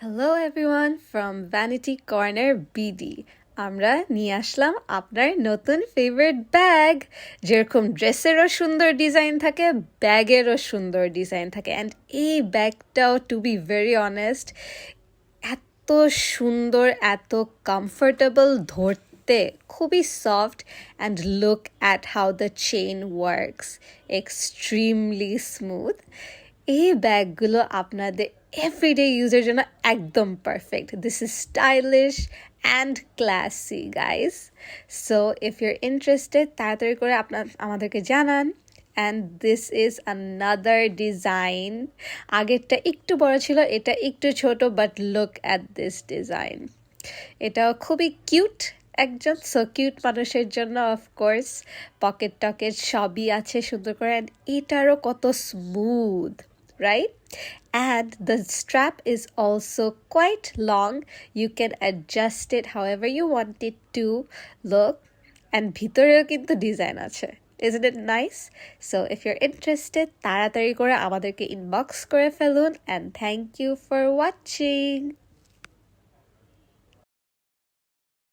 Hello everyone from vanity corner BD. আমরা নিয়ে আসলাম আপনার নতুন ফেভারিট ব্যাগ। যেরকম ড্রেসেরও সুন্দর ডিজাইন থাকে, ব্যাগেরও সুন্দর ডিজাইন থাকে। অ্যান্ড এই ব্যাগটাও, টু বি ভেরি অনেস্ট, এত সুন্দর, এত কমফোর্টেবল ধরতে, খুবই soft. And look at how the chain works, extremely smooth. এই ব্যাগগুলো আপনাদের এভরিডে ইউজের জন্য একদম perfect. This is stylish and classy guys. So if your interested, তাড়াতাড়ি করে আমাদেরকে জানান। And this is another design. আগেরটা একটু বড় ছিল, এটা একটু ছোট, but look at this design. এটাও খুবই কিউট, একজন সো কিউট মানুষের জন্য অফকোর্স পকেট টকেট সবই আছে সুন্দর করে। অ্যান্ড এটারও কত smooth, right? And the strap is also quite long. You can adjust it however you want it to look. And ভিতরেও কিন্তু ডিজাইন আছে। Isn't it nice? So if you're interested, তাড়াতাড়ি করে আমাদেরকে ইনবক্স করে ফেলুন। And thank you for watching.